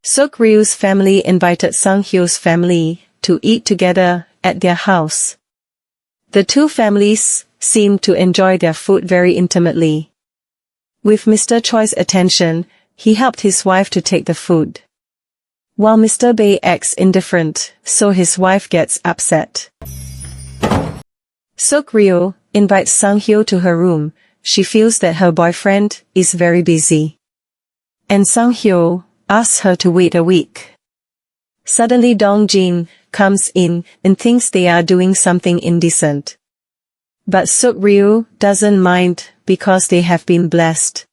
Suk-ryu's family invited Sang-hyo's family to eat together at their house. The two families seemed to enjoy their food very intimately. With Mr. Choi's attention, he helped his wife to take the food. While Mr. Bae acts indifferent, so his wife gets upset. Suk-ryu invites Sang-hyo to her room. She feels that her boyfriend is very busy. And Sang-hyo asks her to wait a week. Suddenly Dong-jin comes in and thinks they are doing something indecent. But Suk-ryu doesn't mind because they have been blessed.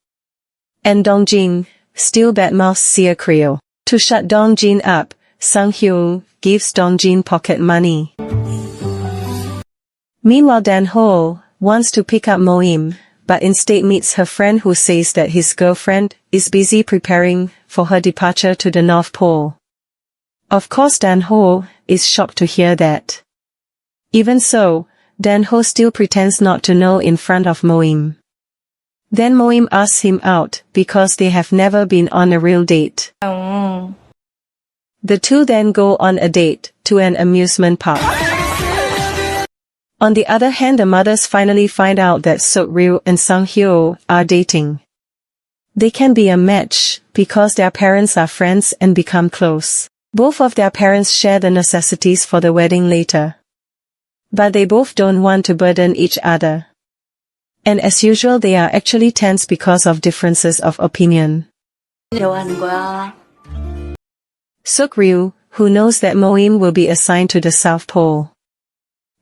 And Dong-jin still badmouths Suk-ryu. To shut Dong-jin up, Sang-hyo gives Dong-jin pocket money. Meanwhile Dan-ho wants to pick up Moim, but instead meets her friend who says that his girlfriend is busy preparing for her departure to the North Pole. Of course Dan-ho is shocked to hear that. Even so, Dan-ho still pretends not to know in front of Moim. Then Moim asks him out because they have never been on a real date. The two then go on a date to an amusement park. On the other hand, the mothers finally find out that Suk-ryu and Sang-hyo are dating. They can be a match because their parents are friends and become close. Both of their parents share the necessities for the wedding later. But they both don't want to burden each other. And as usual they are actually tense because of differences of opinion. Suk-ryu, who knows that Moim will be assigned to the South Pole,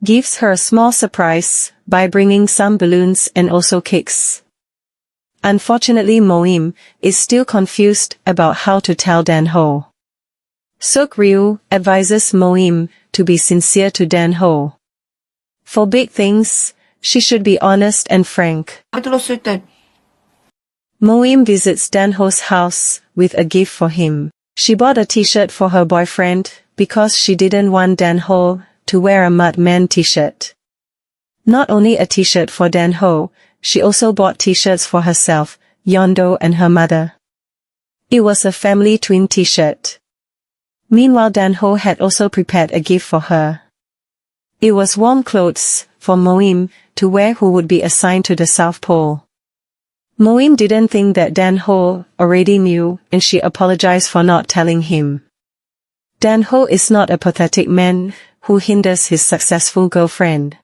gives her a small surprise by bringing some balloons and also cakes. Unfortunately Moim is still confused about how to tell Dan-ho. Suk-ryu advises Moim to be sincere to Dan-ho. For big things, she should be honest and frank. Moim visits Dan-ho's house with a gift for him. She bought a t-shirt for her boyfriend because she didn't want Dan-ho to wear a Mudman t-shirt. Not only a t-shirt for Dan-ho, she also bought t-shirts for herself, Yeon-do and her mother. It was a family twin t-shirt. Meanwhile Dan-ho had also prepared a gift for her. It was warm clothes for Moim to wear, who would be assigned to the South Pole. Moim didn't think that Dan-ho already knew and she apologized for not telling him. Dan-ho is not a pathetic man who hinders his successful girlfriend.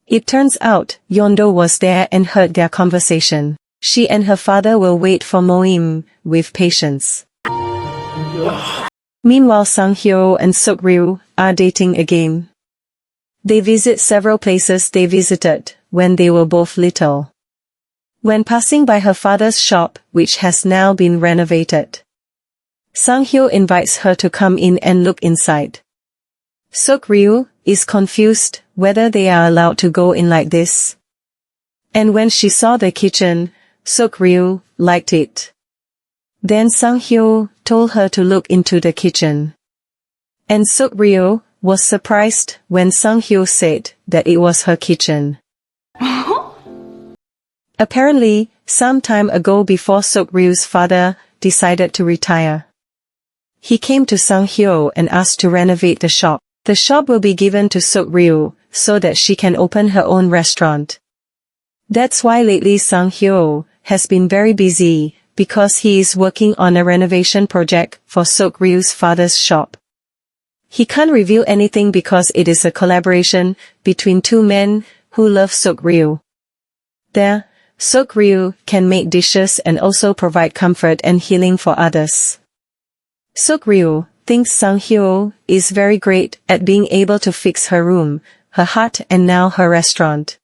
It turns out Yeon-do was there and heard their conversation. She and her father will wait for Moim with patience. Meanwhile Sang-hyo and Suk-ryu are dating again. They visit several places they visited when they were both little. When passing by her father's shop, which has now been renovated, Sang-hyo invites her to come in and look inside. Suk-ryu is confused whether they are allowed to go in like this. And when she saw the kitchen, Suk-ryu liked it. Then Sang-hyo told her to look into the kitchen. And Suk-ryu was surprised when Sang-hyo said that it was her kitchen. Apparently, some time ago before Suk-ryu's father decided to retire, he came to Sang-hyo and asked to renovate the shop. The shop will be given to Suk-ryu so that she can open her own restaurant. That's why lately Sang-hyo has been very busy because he is working on a renovation project for Suk-ryu's father's shop. He can't reveal anything because it is a collaboration between two men who love Suk-ryu. There, Suk-ryu can make dishes and also provide comfort and healing for others. Suk-ryu thinks Sang-hyo is very great at being able to fix her room, her hut and now her restaurant.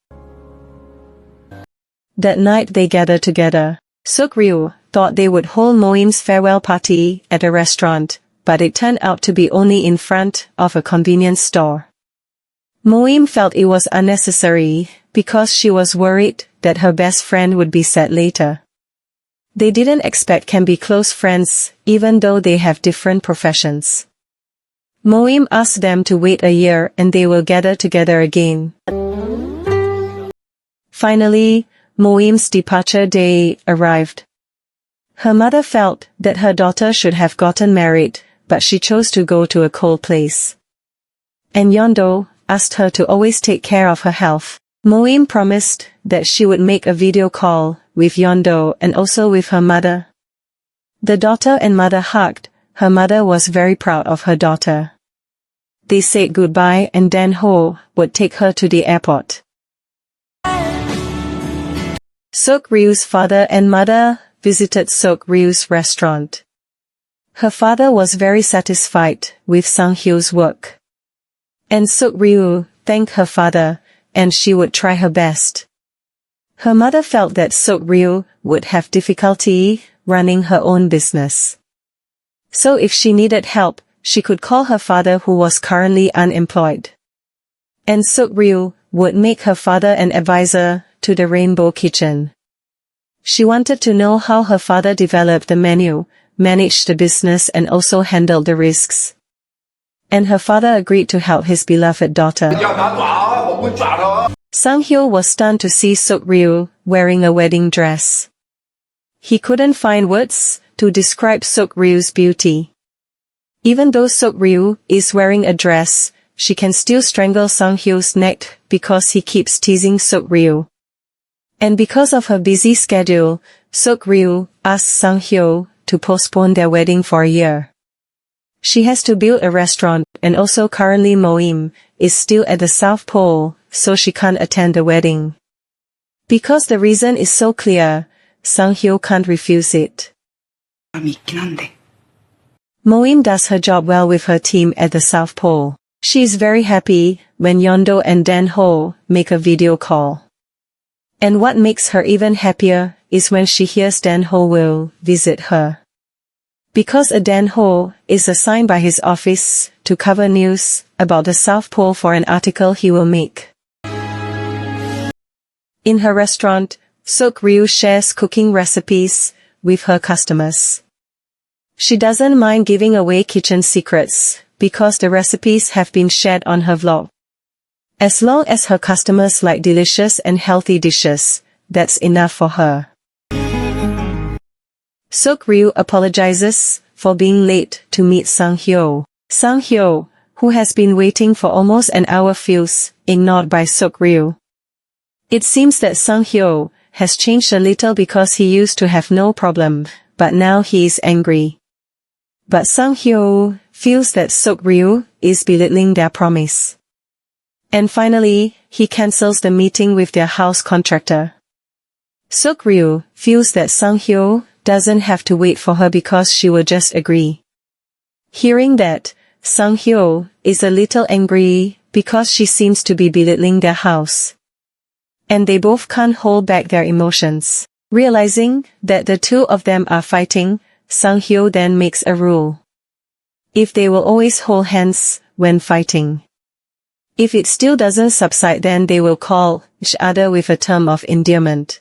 That night they gathered together. Suk-ryu thought they would hold Moim's farewell party at a restaurant, but it turned out to be only in front of a convenience store. Moim felt it was unnecessary because she was worried that her best friend would be sad later. They didn't expect can be close friends even though they have different professions. Moim asked them to wait a year and they will gather together again. Finally, Moim's departure day arrived. Her mother felt that her daughter should have gotten married, but she chose to go to a cold place. And Yeon-do asked her to always take care of her health. Moim promised that she would make a video call with Yeon-do and also with her mother. The daughter and mother hugged. Her mother was very proud of her daughter. They said goodbye and Dan-ho would take her to the airport. Sok-ryu's father and mother visited Sok-ryu's restaurant. Her father was very satisfied with Sang-hyo's work. And Sok-ryu thanked her father, and she would try her best. Her mother felt that Sok-ryu would have difficulty running her own business. So if she needed help, she could call her father who was currently unemployed. And Sok-ryu would make her father an advisor to the Rainbow Kitchen. She wanted to know how her father developed the menu, managed the business and also handled the risks. And her father agreed to help his beloved daughter. Sang-hyo was stunned to see Sok-ryu wearing a wedding dress. He couldn't find words to describe Sok-ryu's beauty. Even though Sok-ryu is wearing a dress, she can still strangle Sang-hyo's neck because he keeps teasing Sok-ryu. And because of her busy schedule, Sok-ryu asked Sang-hyo to postpone their wedding for a year. She has to build a restaurant and also currently Moim is still at the South Pole, so she can't attend the wedding. Because the reason is so clear, Sang-hyo can't refuse it. Moim does her job well with her team at the South Pole. She is very happy when Yeon-do and Dan-ho make a video call. And what makes her even happier is when she hears Dan-ho will visit her. Because a Dan-ho is assigned by his office to cover news about the South Pole for an article he will make. In her restaurant, Sok-ryu shares cooking recipes with her customers. She doesn't mind giving away kitchen secrets because the recipes have been shared on her vlog. As long as her customers like delicious and healthy dishes, that's enough for her. Sok-ryu apologizes for being late to meet Sang-hyo. Sang-hyo, who has been waiting for almost an hour, feels ignored by Sok-ryu. It seems that Sang-hyo has changed a little because he used to have no problem, but now he is angry. But Sang-hyo feels that Sok-ryu is belittling their promise. And finally, he cancels the meeting with their house contractor. Sok-ryu feels that Sang-hyo doesn't have to wait for her because she will just agree. Hearing that, Sang-hyo is a little angry because she seems to be belittling their house. And they both can't hold back their emotions. Realizing that the two of them are fighting, Sang-hyo then makes a rule. If they will always hold hands when fighting. If it still doesn't subside, then they will call each other with a term of endearment.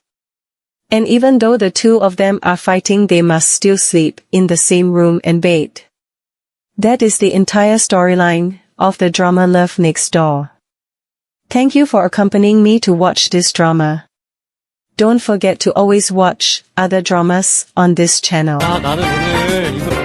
And even though the two of them are fighting, they must still sleep in the same room and bed. That is the entire storyline of the drama Love Next Door. Thank you for accompanying me to watch this drama. Don't forget to always watch other dramas on this channel. 나는 오늘 이거